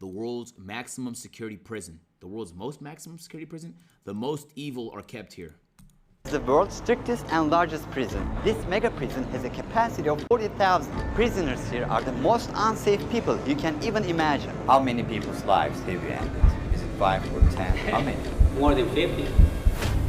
the world's maximum security prison. The world's most maximum security prison. The most evil are kept here. The world's strictest and largest prison. This mega prison has a capacity of 40,000. Prisoners here are the most unsafe people you can even imagine. How many people's lives have you ended? Is it 5 or 10? How many? More than 50.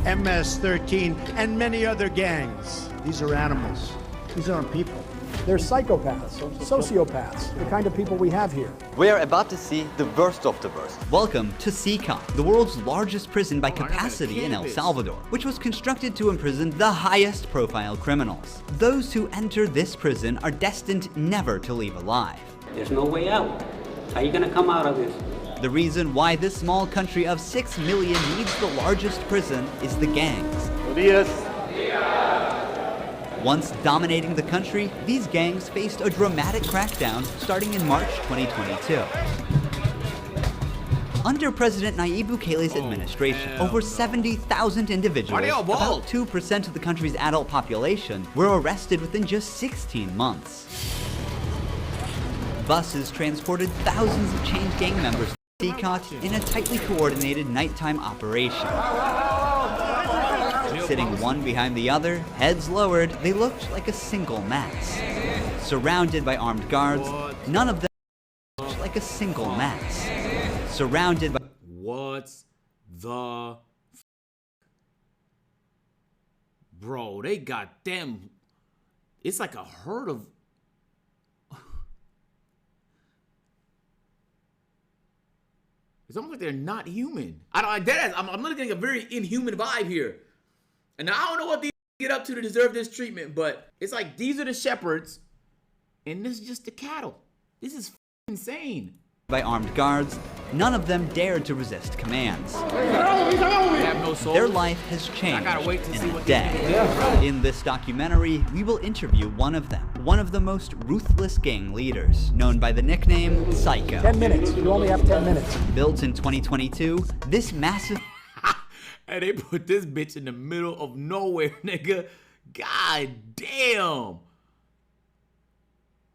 MS-13 and many other gangs. These are animals. These aren't people. They're psychopaths, sociopaths, the kind of people we have here. We are about to see the worst of the worst. Welcome to CCON, the world's largest prison by capacity in El Salvador, which was constructed to imprison the highest profile criminals. Those who enter this prison are destined never to leave alive. There's no way out. How are you gonna come out of this? The reason why this small country of 6 million needs the largest prison is the gangs. Once dominating the country, these gangs faced a dramatic crackdown starting in March 2022. Under President Nayib Bukele's administration, over 70,000 individuals, about 2% of the country's adult population, were arrested within just 16 months. Buses transported thousands of chained gang members to CCOT in a tightly coordinated nighttime operation. Sitting one behind the other, heads lowered, they looked like a single mass. Surrounded by armed guards, none of them looked like a single mass. Surrounded by... What's the f? Bro, they got them. It's like a herd of... It's almost like they're not human. I'm not getting a very inhuman vibe here. And I don't know what these get up to deserve this treatment, but it's like these are the shepherds, and this is just the cattle. This is insane. By armed guards, none of them dared to resist commands. They have no soul. Their life has changed in a day. In this documentary, we will interview one of them, one of the most ruthless gang leaders, known by the nickname Psycho. 10 minutes. You only have 10 minutes. Built in 2022, this massive... And they put this bitch in the middle of nowhere, nigga. God damn.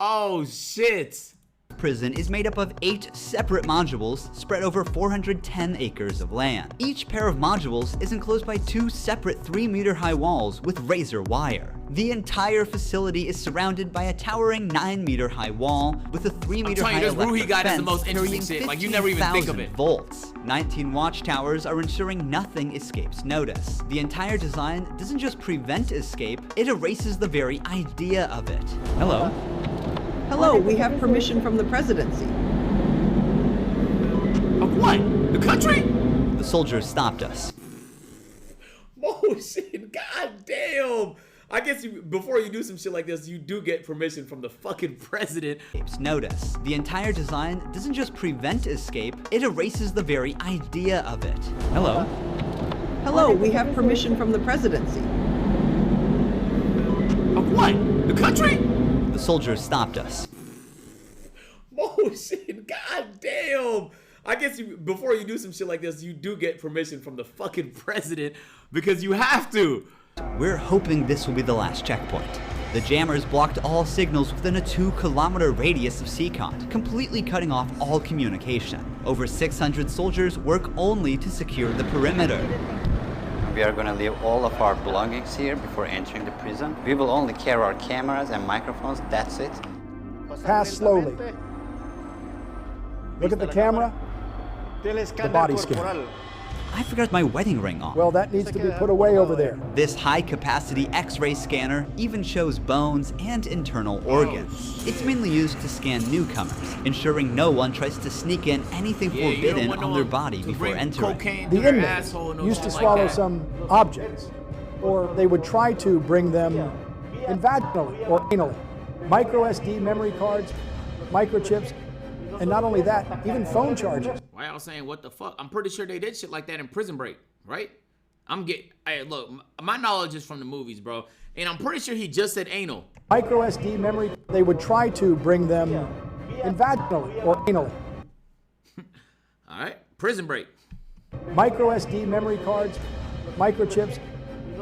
Oh, shit. Prison is made up of 8 separate modules spread over 410 acres of land. Each pair of modules is enclosed by 2 separate 3-meter-high walls with razor wire. The entire facility is surrounded by a towering 9-meter-high wall with a 3-meter-high electric fence the most interesting shit. Like, you never even think of it. Volts. 19 watchtowers are ensuring nothing escapes notice. The entire design doesn't just prevent escape, it erases the very idea of it. Hello. Hello, we have permission from the presidency. Of what? The country? The soldiers stopped us. Oh shit, god damn. I guess before you do some shit like this, you do get permission from the fucking president. Notice, the entire design doesn't just prevent escape, it erases the very idea of it. Hello. Hello, we have permission from the presidency. Of what? The country? The soldiers stopped us. Oh shit, god damn. I guess before you do some shit like this, you do get permission from the fucking president because you have to. We're hoping this will be the last checkpoint. The jammers blocked all signals within a 2-kilometer radius of CCOT, completely cutting off all communication. Over 600 soldiers work only to secure the perimeter. We are going to leave all of our belongings here before entering the prison. We will only carry our cameras and microphones, that's it. Pass slowly. Look at the camera. The body scan. I forgot my wedding ring on. Well, that needs to be put away over there. This high-capacity X-ray scanner even shows bones and internal organs. It's mainly used to scan newcomers, ensuring no one tries to sneak in anything forbidden on their body before entering. The inmates used to swallow some objects, or they would try to bring them in vaginally or anally. Micro SD memory cards, microchips, and not only that, even phone chargers. Why y'all saying what the fuck? I'm pretty sure they did shit like that in Prison Break, right? Hey, look, my knowledge is from the movies, bro. And I'm pretty sure he just said anal. Micro SD memory, they would try to bring them in vaginally or anally. All right, Prison Break. Micro SD memory cards, microchips,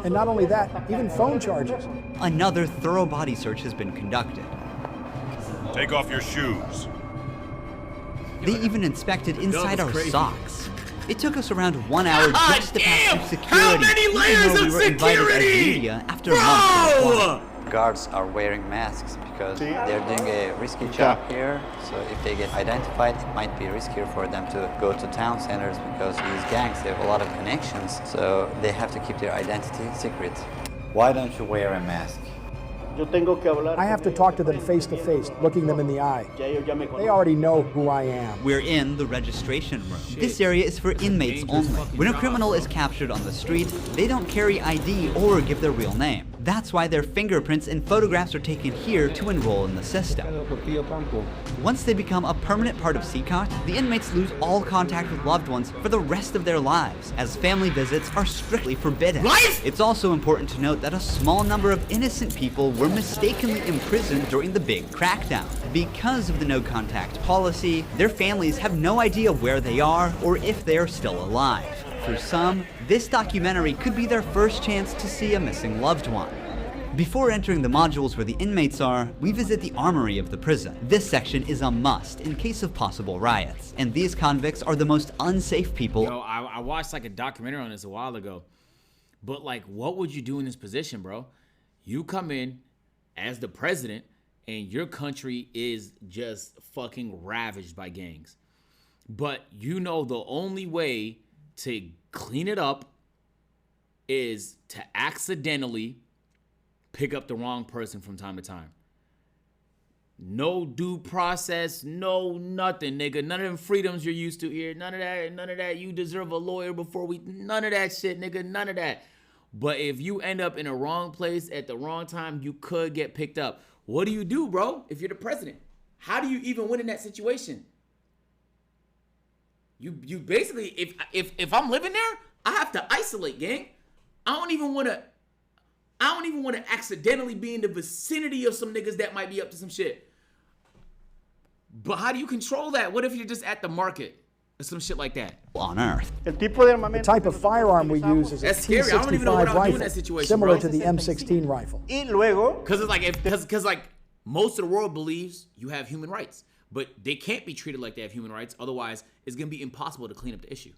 and not only that, even phone chargers. Another thorough body search has been conducted. Take off your shoes. They even inspected inside our crazy. socks. It took us around 1 hour just to pass Damn! through security, How many even layers though we of were invited as security? media after months of applying. Guards are wearing masks because they're doing a risky job here. So if they get identified, it might be riskier for them to go to town centers because these gangs, they have a lot of connections. So they have to keep their identity secret. Why don't you wear a mask? I have to talk to them face to face, looking them in the eye. They already know who I am. We're in the registration room. This area is for inmates only. When a criminal is captured on the street, they don't carry ID or give their real name. That's why their fingerprints and photographs are taken here to enroll in the system. Once they become a permanent part of CCOT, the inmates lose all contact with loved ones for the rest of their lives, as family visits are strictly forbidden. It's also important to note that a small number of innocent people were mistakenly imprisoned during the big crackdown. Because of the no contact policy, their families have no idea where they are or if they are still alive. For some, this documentary could be their first chance to see a missing loved one. Before entering the modules where the inmates are, we visit the armory of the prison. This section is a must in case of possible riots, and these convicts are the most unsafe people. Yo, I watched like a documentary on this a while ago, but like, what would you do in this position, bro? You come in as the president, and your country is just fucking ravaged by gangs. But you know the only way to clean it up is to accidentally pick up the wrong person from time to time. No due process, no nothing, nigga. None of them freedoms you're used to here. None of that. You deserve a lawyer before we. None of that shit, nigga. None of that. But if you end up in a wrong place at the wrong time, you could get picked up. What do you do, bro, if you're the president? How do you even win in that situation? You basically, if I'm living there, I have to isolate, gang. I don't even want to accidentally be in the vicinity of some niggas that might be up to some shit. But how do you control that? What if you're just at the market or some shit like that? On Earth. The type of firearm we use is a That's scary. I don't even know what T65 I would do in that rifle, situation, similar bro. to the M16 rifle. Because it's like, because most of the world believes you have human rights, but they can't be treated like they have human rights. Otherwise, it's gonna be impossible to clean up the issue.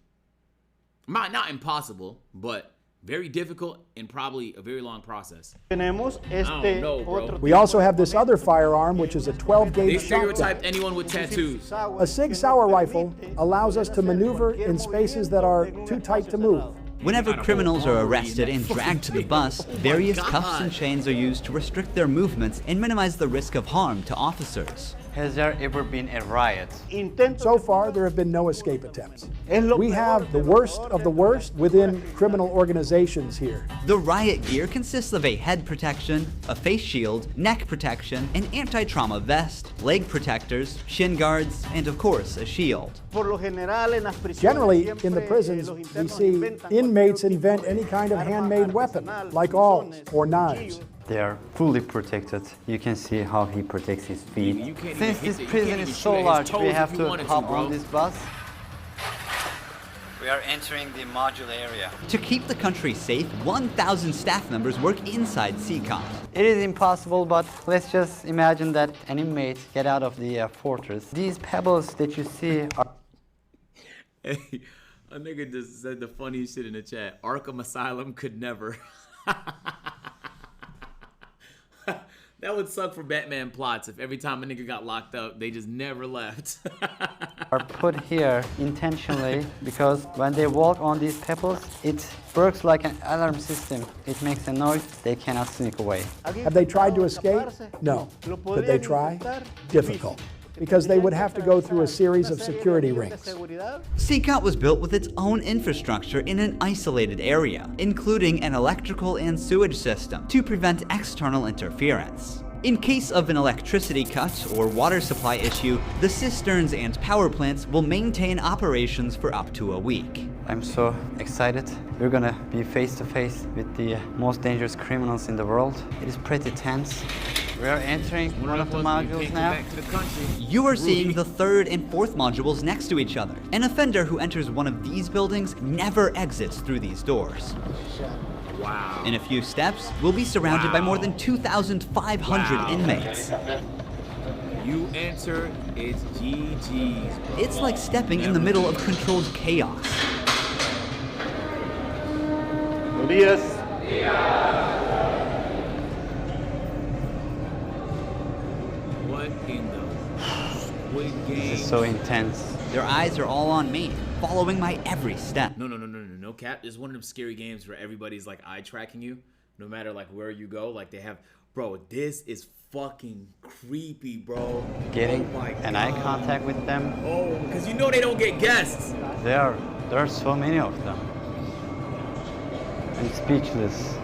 Not impossible, but very difficult and probably a very long process. I don't know, bro. We also have this other firearm, which is a 12-gauge They shotgun. stereotyped anyone with tattoos. A Sig Sauer rifle allows us to maneuver in spaces that are too tight to move. Whenever criminals are arrested and dragged to the bus, various cuffs and chains are used to restrict their movements and minimize the risk of harm to officers. Has there ever been a riot? So far, there have been no escape attempts. We have the worst of the worst within criminal organizations here. The riot gear consists of a head protection, a face shield, neck protection, an anti-trauma vest, leg protectors, shin guards, and of course, a shield. Generally, in the prisons, we see inmates invent any kind of handmade weapon, like awls or knives. They are fully protected. You can see how he protects his feet. You can't Since even this hit- you prison can't is even so shoot at his large, toes we if have you to wanted to, hop bro. on this bus. We are entering the module area. To keep the country safe, 1,000 staff members work inside CCOT. It is impossible, but let's just imagine that an inmate get out of the fortress. These pebbles that you see are... Hey, a nigga just said the funniest shit in the chat. Arkham Asylum could never. That would suck for Batman plots if every time a nigga got locked up, they just never left. are put here intentionally because when they walk on these pebbles, it works like an alarm system. It makes a noise, they cannot sneak away. Have they tried to escape? No. Could they try? Difficult, because they would have to go through a series of security rings. CCOT was built with its own infrastructure in an isolated area, including an electrical and sewage system to prevent external interference. In case of an electricity cut or water supply issue, the cisterns and power plants will maintain operations for up to a week. I'm so excited. We're gonna be face to face with the most dangerous criminals in the world. It is pretty tense. We are entering one of the modules now. You are seeing the third and fourth modules next to each other. An offender who enters one of these buildings never exits through these doors. Wow. In a few steps, we'll be surrounded by more than 2,500 inmates. You enter, it's GG's, bro. It's like stepping in the middle of controlled chaos. What in the Squid Game? This is so intense. Their eyes are all on me, following my every step. No cap. It's one of them scary games where everybody's like eye tracking you, no matter like where you go. Like they have, bro. This is fucking creepy, bro. Getting Oh my an eye God. contact with them. Oh, because you know they don't get guests. There are so many of them. I'm speechless.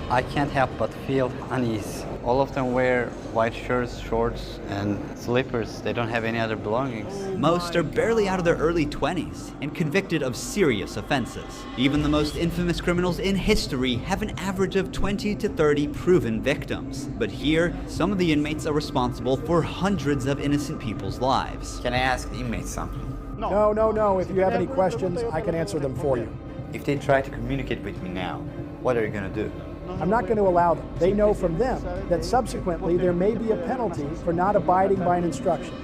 I can't help but feel unease. All of them wear white shirts, shorts, and slippers. They don't have any other belongings. Most are barely out of their early 20s and convicted of serious offenses. Even the most infamous criminals in history have an average of 20 to 30 proven victims. But here, some of the inmates are responsible for hundreds of innocent people's lives. Can I ask the inmates something? No. If you have any questions, I can answer them for you. If they try to communicate with me now, what are you gonna do? I'm not going to allow them. They know from them that subsequently there may be a penalty for not abiding by an instruction.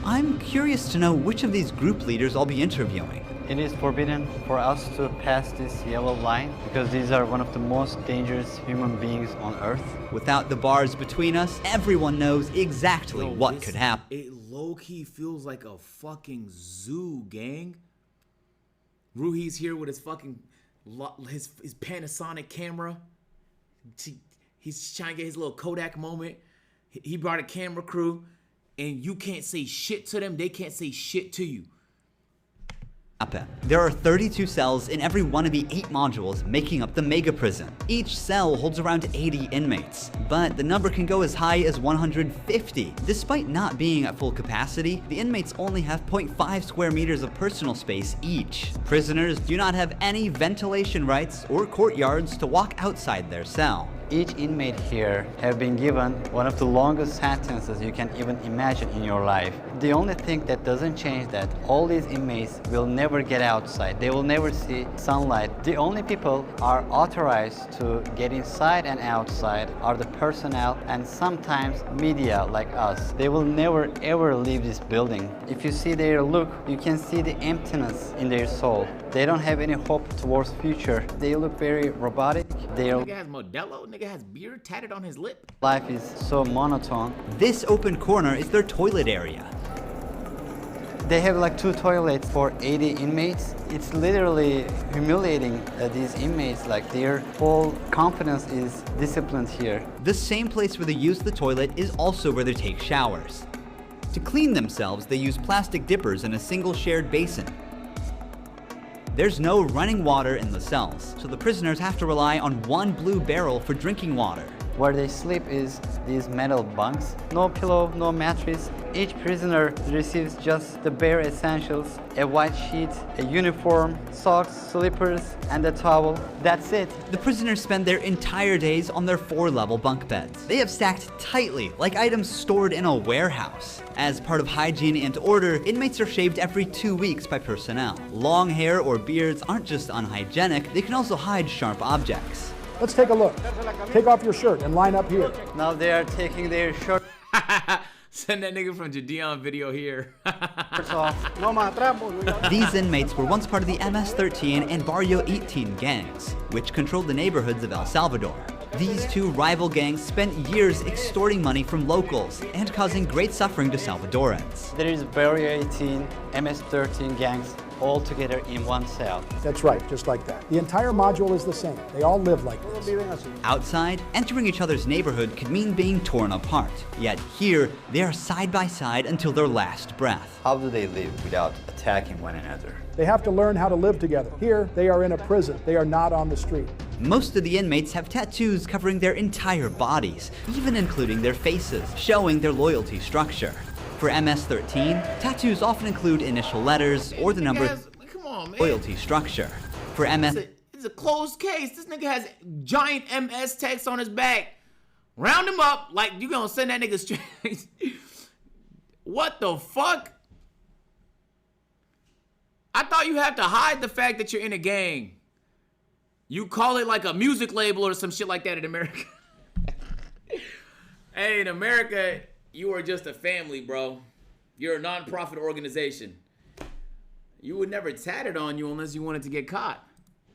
I'm curious to know which of these group leaders I'll be interviewing. It is forbidden for us to pass this yellow line because these are one of the most dangerous human beings on earth. Without the bars between us, everyone knows exactly what This- could happen. It low-key feels like a fucking zoo, gang. Ruhi's here with his fucking his Panasonic camera. He's trying to get his little Kodak moment. He brought a camera crew, and you can't say shit to them. They can't say shit to you. There are 32 cells in every one of the 8 modules making up the mega prison. Each cell holds around 80 inmates, but the number can go as high as 150. Despite not being at full capacity, the inmates only have 0.5 square meters of personal space each. Prisoners do not have any ventilation rights or courtyards to walk outside their cell. Each inmate here have been given one of the longest sentences you can even imagine in your life. The only thing that doesn't change that all these inmates will never get outside. They will never see sunlight. The only people are authorized to get inside and outside are the personnel and sometimes media like us. They will never ever leave this building. If you see their look, you can see the emptiness in their soul. They don't have any hope towards future. They look very robotic. Their Nigga has Modelo. Nigga has beard tatted on his lip. life is so monotone. This open corner is their toilet area. They have like 2 toilets for 80 inmates. It's literally humiliating these inmates. Like their whole confidence is disciplined here. The same place where they use the toilet is also where they take showers. To clean themselves, they use plastic dippers in a single shared basin. There's no running water in the cells, so the prisoners have to rely on one blue barrel for drinking water. Where they sleep is these metal bunks. No pillow, no mattress. Each prisoner receives just the bare essentials: a white sheet, a uniform, socks, slippers, and a towel. That's it. The prisoners spend their entire days on their 4-level bunk beds. They have stacked tightly, like items stored in a warehouse. As part of hygiene and order, inmates are shaved every 2 weeks by personnel. Long hair or beards aren't just unhygienic, they can also hide sharp objects. Let's take a look. Take off your shirt and line up here. Now they are taking their shirts Send that nigga from Jadeon video here. off. These inmates were once part of the MS-13 and Barrio 18 gangs, which controlled the neighborhoods of El Salvador. These 2 rival gangs spent years extorting money from locals and causing great suffering to Salvadorans. There is Barrio 18, MS-13 gangs all together in one cell. That's right, just like that. The entire module is the same. They all live like this. Outside, entering each other's neighborhood could mean being torn apart. Yet here, they are side by side until their last breath. How do they live without attacking one another? They have to learn how to live together. Here, they are in a prison. They are not on the street. Most of the inmates have tattoos covering their entire bodies, even including their faces, showing their loyalty structure. For MS-13, tattoos often include initial letters or the number Come on, man. loyalty structure. For MS, It's a closed case. This nigga has giant MS text on his back. Round him up like you gonna send that nigga straight. What the fuck? I thought you had to hide the fact that you're in a gang. You call it like a music label or some shit like that in America. Hey, in America, You are just a family, bro. You're a non-profit organization. You would never tat it on you unless you wanted to get caught.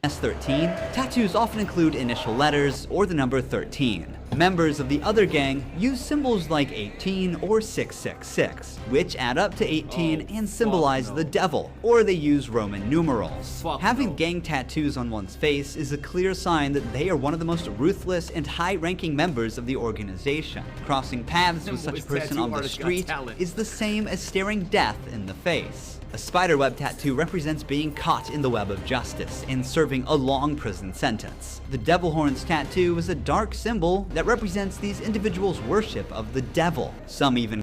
S13, tattoos often include initial letters or the number 13. Members of the other gang use symbols like 18 or 666, which add up to 18 and symbolize the devil, or they use Roman numerals. Having gang tattoos on one's face is a clear sign that they are one of the most ruthless and high-ranking members of the organization. Crossing paths with such a person on the street is the same as staring death in the face. A spiderweb tattoo represents being caught in the web of justice and serving a long prison sentence. The devil horns tattoo is a dark symbol that represents these individuals' worship of the devil. Some even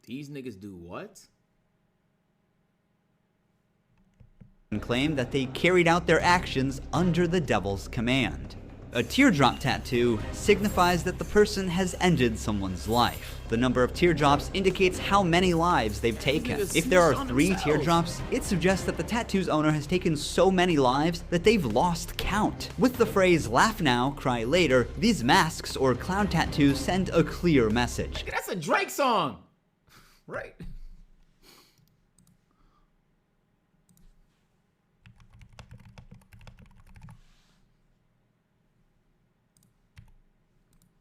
These niggas do what? claim that they carried out their actions under the devil's command. A teardrop tattoo signifies that the person has ended someone's life. The number of teardrops indicates how many lives they've taken. If there are 3 teardrops, it suggests that the tattoo's owner has taken so many lives that they've lost count. With the phrase "laugh now, cry later," these masks or clown tattoos send a clear message. That's a Drake song, right?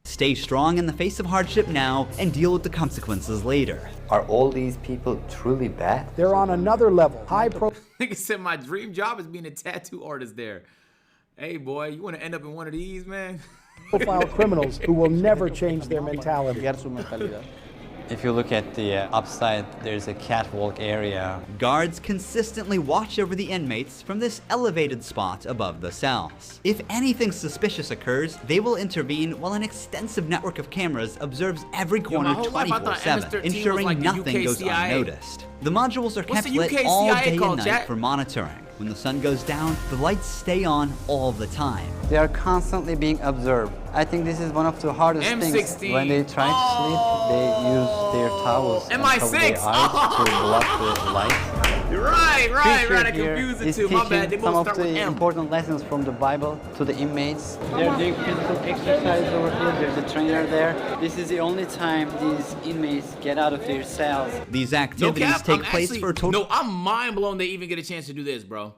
Stay strong in the face of hardship now and deal with the consequences later. Are all these people truly bad? They're on another level. Nigga said my dream job is being a tattoo artist there. Hey boy, you want to end up in one of these, man? Profile criminals who will never change their mentality. If you look at the upside, there's a catwalk area. Guards consistently watch over the inmates from this elevated spot above the cells. If anything suspicious occurs, they will intervene while an extensive network of cameras observes every corner 24/7, ensuring nothing goes unnoticed. The modules are kept lit all day and night for monitoring. When the sun goes down, the lights stay on all the time. They are constantly being observed. I think this is one of the hardest things. When they try to sleep, they use their towels and cover their eyes to block the light. Right. I confused it too. My bad. They some both of start with the M. important lessons from the Bible to the inmates. They're doing physical exercise over here. There's a trainer there. This is the only time these inmates get out of their cells. These activities take place for a total. No, I'm mind blown they even get a chance to do this, bro.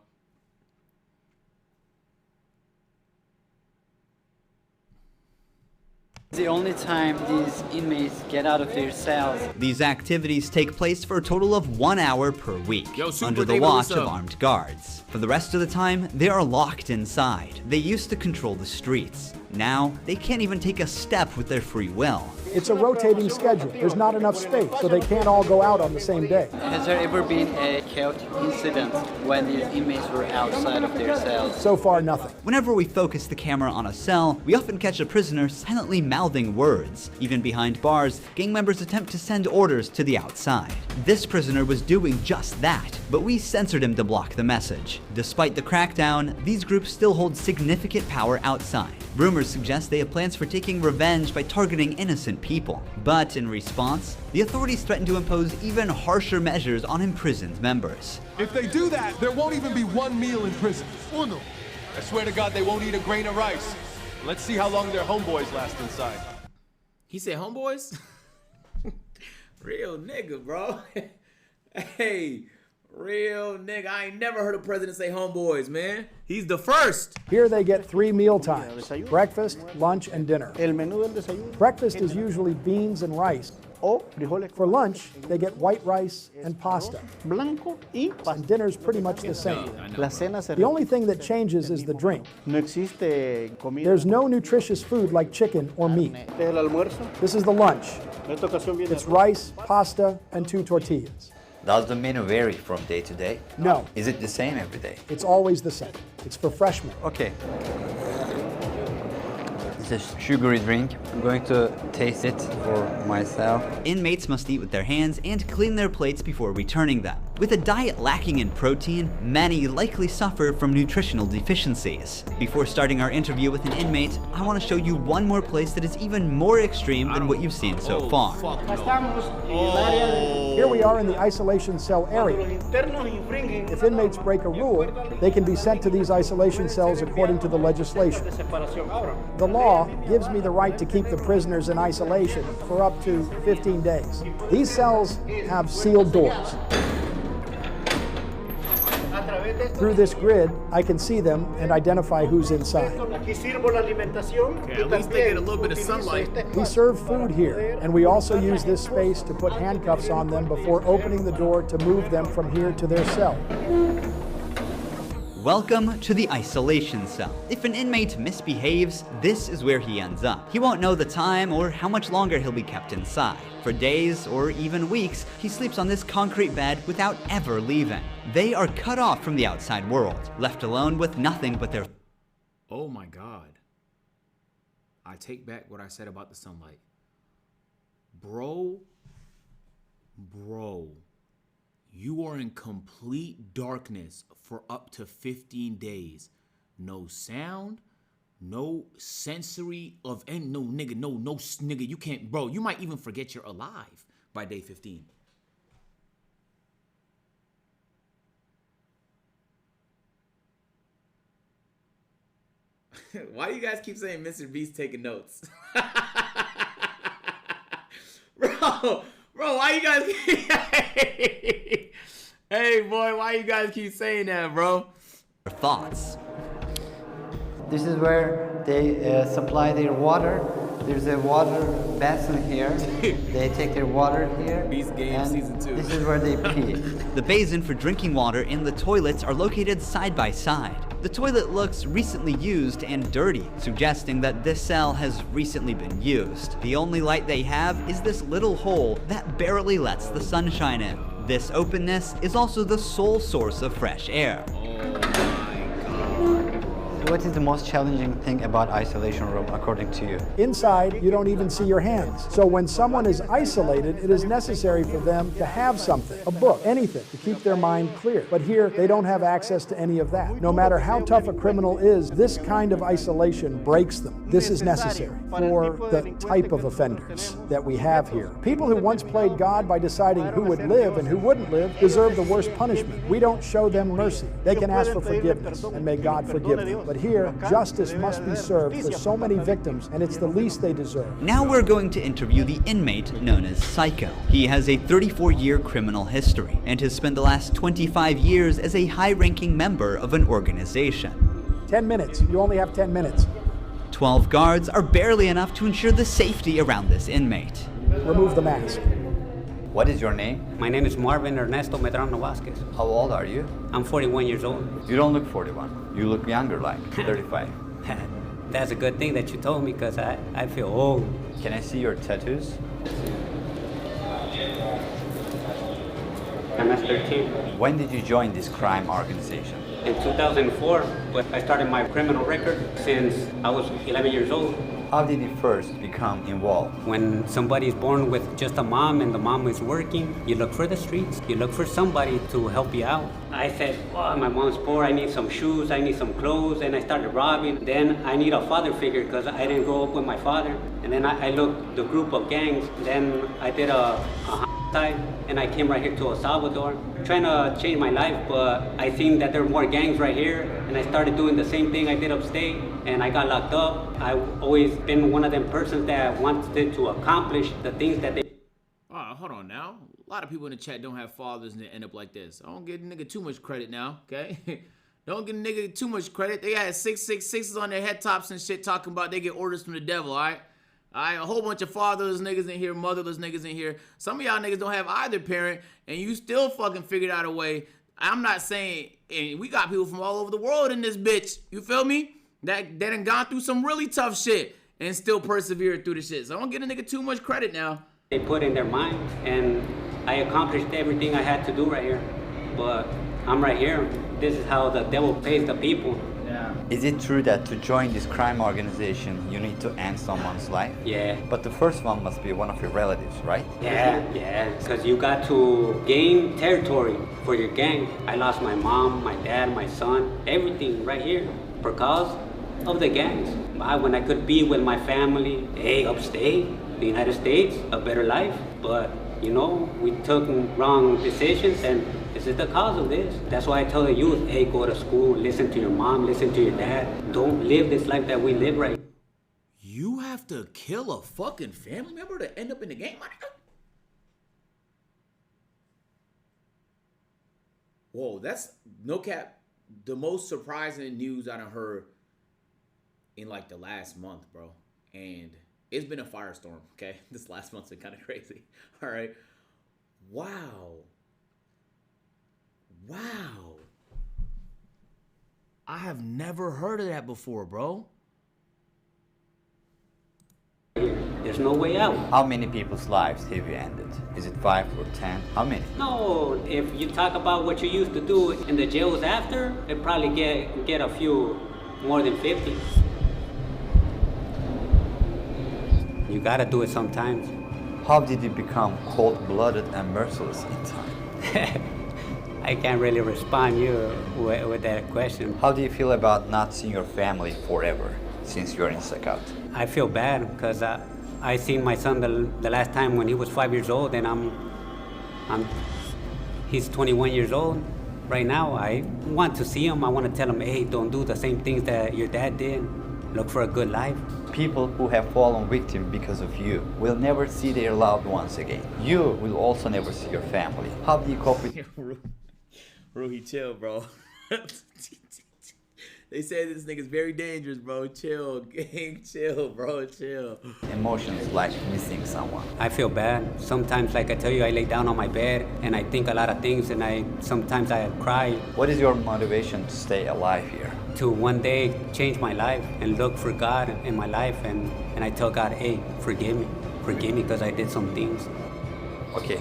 The only time these inmates get out of their cells. These activities take place for a total of 1 hour per week, under the watch of armed guards. For the rest of the time, they are locked inside. They used to control the streets. Now, they can't even take a step with their free will. It's a rotating schedule. There's not enough space, so they can't all go out on the same day. Has there ever been a chaotic incident when these inmates were outside of their cells? So far, nothing. Whenever we focus the camera on a cell, we often catch a prisoner silently mouthing words. Even behind bars, gang members attempt to send orders to the outside. This prisoner was doing just that, but we censored him to block the message. Despite the crackdown, these groups still hold significant power outside. Rumors suggest they have plans for taking revenge by targeting innocent people. But in response, the authorities threaten to impose even harsher measures on imprisoned members. If they do that, there won't even be one meal in prison. Uno. I swear to God, they won't eat a grain of rice. Let's see how long their homeboys last inside. He said homeboys? Real nigga, bro. Hey, real nigga. I ain't never heard a president say homeboys, man. He's the first. Here they get 3 meal times: breakfast, lunch, and dinner. Breakfast is usually beans and rice. For lunch, they get white rice and pasta. And dinner's pretty much the same. The only thing that changes is the drink. There's no nutritious food like chicken or meat. This is the lunch. It's rice, pasta, and 2 tortillas. Does the menu vary from day to day? No. Is it the same every day? It's always the same. It's for freshmen. Okay. It's a sugary drink. I'm going to taste it for myself. Inmates must eat with their hands and clean their plates before returning them. With a diet lacking in protein, many likely suffer from nutritional deficiencies. Before starting our interview with an inmate, I want to show you one more place that is even more extreme than what you've seen so far. Here we are in the isolation cell area. If inmates break a rule, they can be sent to these isolation cells according to the legislation. The law gives me the right to keep the prisoners in isolation for up to 15 days. These cells have sealed doors. Through this grid, I can see them and identify who's inside. Okay, at least they get a little bit of sunlight. We serve food here, and we also use this space to put handcuffs on them before opening the door to move them from here to their cell. Welcome to the isolation cell. If an inmate misbehaves, this is where he ends up. He won't know the time or how much longer he'll be kept inside. For days or even weeks, he sleeps on this concrete bed without ever leaving. They are cut off from the outside world, left alone with nothing but their... Oh my God. I take back what I said about the sunlight. Bro, you are in complete darkness for up to 15 days. No sound, no sensory of any, no nigga, you can't, bro, you might even forget you're alive by day 15. Why do you guys keep saying Mr. Beast taking notes? Bro, why you guys Hey boy, why you guys keep saying that, bro? thoughts. This is where they supply their water. There's a water basin here. They take their water here. Beast Game and Season 2. This is where they pee. The basin for drinking water and the toilets are located side by side. The toilet looks recently used and dirty, suggesting that this cell has recently been used. The only light they have is this little hole that barely lets the sunshine in. This openness is also the sole source of fresh air. What is the most challenging thing about isolation room, according to you? Inside, you don't even see your hands. So when someone is isolated, it is necessary for them to have something, a book, anything, to keep their mind clear. But here, they don't have access to any of that. No matter how tough a criminal is, this kind of isolation breaks them. This is necessary for the type of offenders that we have here. People who once played God by deciding who would live and who wouldn't live deserve the worst punishment. We don't show them mercy. They can ask for forgiveness, and may God forgive them. But here, justice must be served for so many victims, and it's the least they deserve. Now we're going to interview the inmate known as Psycho. He has a 34-year criminal history and has spent the last 25 years as a high-ranking member of an organization. 10 minutes. You only have 10 minutes. 12 guards are barely enough to ensure the safety around this inmate. Remove the mask. What is your name? My name is Marvin Ernesto Medrano Vasquez. How old are you? I'm 41 years old. You don't look 41. You look younger, like 35. That's a good thing that you told me, because I feel old. Can I see your tattoos? I'm at 13. When did you join this crime organization? In 2004, but I started my criminal record since I was 11 years old. How did you first become involved? When somebody's born with just a mom and the mom is working, you look for the streets. You look for somebody to help you out. I said, oh, my mom's poor, I need some shoes, I need some clothes, and I started robbing. Then I need a father figure because I didn't grow up with my father. And then I looked the group of gangs. Then I did a side, and I came right here to El Salvador, trying to change my life, but I seen that there were more gangs right here, and I started doing the same thing I did upstate, and I got locked up. I've always been one of them persons that wanted to accomplish the things that they... Hold on now. A lot of people in the chat don't have fathers and they end up like this. I don't give a nigga too much credit now, okay? Don't give a nigga too much credit. They had 666s on their head tops and shit talking about they get orders from the devil, all right? A whole bunch of fatherless niggas in here, motherless niggas in here. Some of y'all niggas don't have either parent, and you still fucking figured out a way. I'm not saying, and we got people from all over the world in this bitch. You feel me? That done gone through some really tough shit and still persevered through the shit. So don't give a nigga too much credit now. They put in their mind, and I accomplished everything I had to do right here. But I'm right here. This is how the devil pays the people. Yeah. Is it true that to join this crime organization, you need to end someone's life? Yeah. But the first one must be one of your relatives, right? Yeah, because you got to gain territory for your gang. I lost my mom, my dad, my son, everything right here because of the gangs. When I could be with my family, hey, upstate, the United States, a better life. But, you know, we took wrong decisions and this is the cause of this. That's why I tell the youth, hey, go to school, listen to your mom, listen to your dad. Don't live this life that we live right. You have to kill a fucking family member to end up in the game, my nigga? Whoa, that's, no cap, the most surprising news I done heard in like the last month, bro. And it's been a firestorm, okay? This last month's been kind of crazy. All right. Wow. Wow. I have never heard of that before, bro. There's no way out. How many people's lives have you ended? Is it 5 or 10? How many? No, if you talk about what you used to do in the jails after, it probably get a few more than 50. You gotta do it sometimes. How did you become cold-blooded and merciless in time? I can't really respond you with that question. How do you feel about not seeing your family forever since you're in Sakat? I feel bad because I seen my son the last time when he was 5 years old, and he's 21 years old right now. I want to see him. I want to tell him, hey, don't do the same things that your dad did. Look for a good life. People who have fallen victim because of you will never see their loved ones again. You will also never see your family. How do you cope with... Ruhi, chill, bro. They say this nigga's very dangerous, bro. Chill, gang, chill, bro, chill. emotions like missing someone? I feel bad. Sometimes, like I tell you, I lay down on my bed and I think a lot of things, and sometimes I cry. What is your motivation to stay alive here? To one day change my life and look for God in my life, and I tell God, hey, forgive me because I did some things. Okay.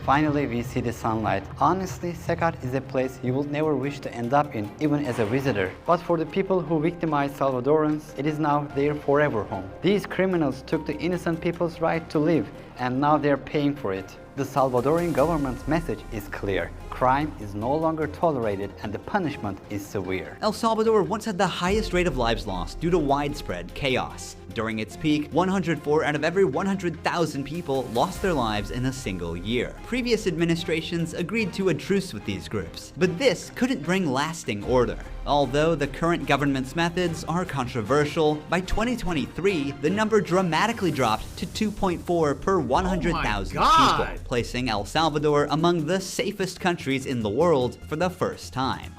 Finally, we see the sunlight. Honestly, Sakat is a place you will never wish to end up in, even as a visitor. But for the people who victimized Salvadorans, it is now their forever home. These criminals took the innocent people's right to live, and now they're paying for it. The Salvadorian government's message is clear. Crime is no longer tolerated and the punishment is severe. El Salvador once had the highest rate of lives lost due to widespread chaos. During its peak, 104 out of every 100,000 people lost their lives in a single year. Previous administrations agreed to a truce with these groups, but this couldn't bring lasting order. Although the current government's methods are controversial, by 2023, the number dramatically dropped to 2.4 per 100,000 people, placing El Salvador among the safest countries in the world for the first time.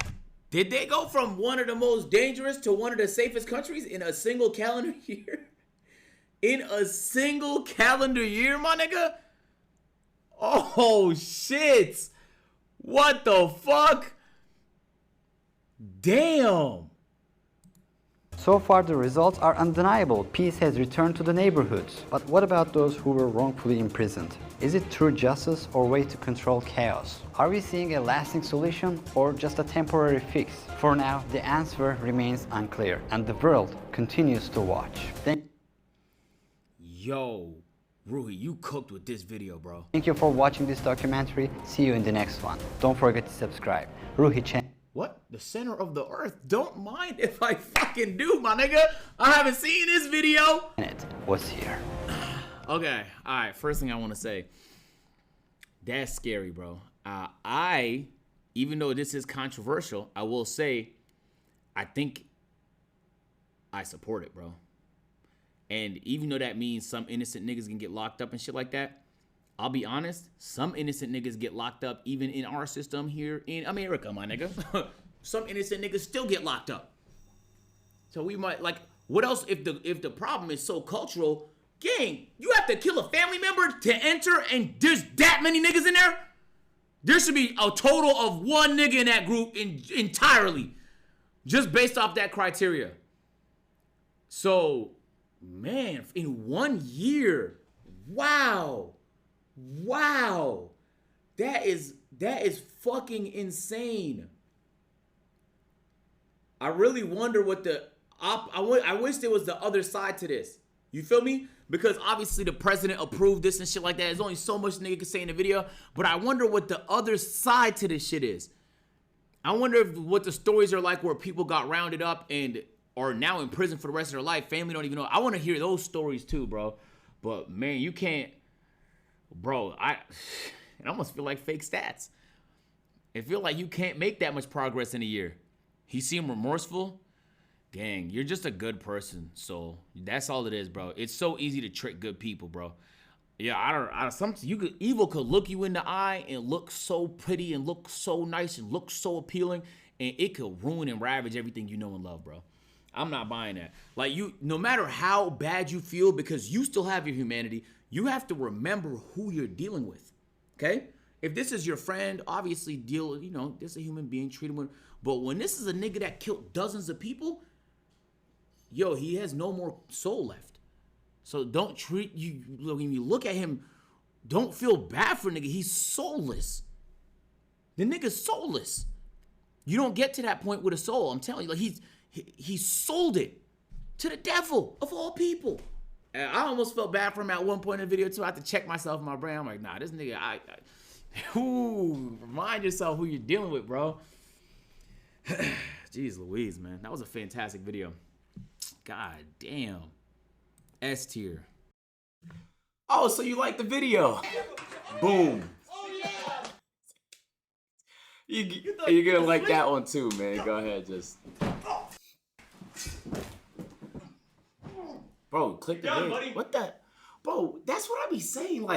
Did they go from one of the most dangerous to one of the safest countries in a single calendar year? In a single calendar year, my nigga? Oh, shit. What the fuck? Damn. So far, the results are undeniable. Peace has returned to the neighborhoods. But what about those who were wrongfully imprisoned? Is it true justice or way to control chaos? Are we seeing a lasting solution or just a temporary fix? For now, the answer remains unclear, and the world continues to watch. Yo, Ruhi, you cooked with this video, bro. Thank you for watching this documentary. See you in the next one. Don't forget to subscribe. Ruhi Chen. What? The center of the earth? Don't mind if I fucking do, my nigga. I haven't seen this video. It was here. Okay, all right. First thing I want to say, that's scary, bro. Even though this is controversial, I will say, I think I support it, bro. And even though that means some innocent niggas can get locked up and shit like that, I'll be honest, some innocent niggas get locked up even in our system here in America, my nigga. Some innocent niggas still get locked up. So we might, like, what else if the problem is so cultural? Gang, you have to kill a family member to enter, and there's that many niggas in there? There should be a total of one nigga in that group entirely, just based off that criteria. So, man, in 1 year, wow, that is fucking insane. I really wonder what I wish there was the other side to this. You feel me? Because obviously the president approved this and shit like that. There's only so much nigga can say in the video. But I wonder what the other side to this shit is. I wonder what the stories are like where people got rounded up and are now in prison for the rest of their life. Family don't even know. I want to hear those stories too, bro. But man, you can't, bro. It almost feel like fake stats. It feel like you can't make that much progress in a year. He seemed remorseful. Gang, you're just a good person. So that's all it is, bro. It's so easy to trick good people, bro. Yeah, evil could look you in the eye and look so pretty and look so nice and look so appealing, and it could ruin and ravage everything you know and love, bro. I'm not buying that. Like, no matter how bad you feel, because you still have your humanity, you have to remember who you're dealing with. Okay? If this is your friend, obviously this is a human being, treat him with. But when this is a nigga that killed dozens of people, yo, he has no more soul left. So don't treat you, when you look at him, don't feel bad for nigga. He's soulless. The nigga's soulless. You don't get to that point with a soul. I'm telling you, like he sold it to the devil of all people. And I almost felt bad for him at one point in the video too. I had to check myself in my brain. I'm like, nah, this nigga, remind yourself who you're dealing with, bro. Jeez Louise, man. That was a fantastic video. God damn. S tier. Oh, so you like the video? Boom. You're gonna like that one too, man. Go ahead, just. Bro, click the video. What the? Bro, that's what I be saying. Like,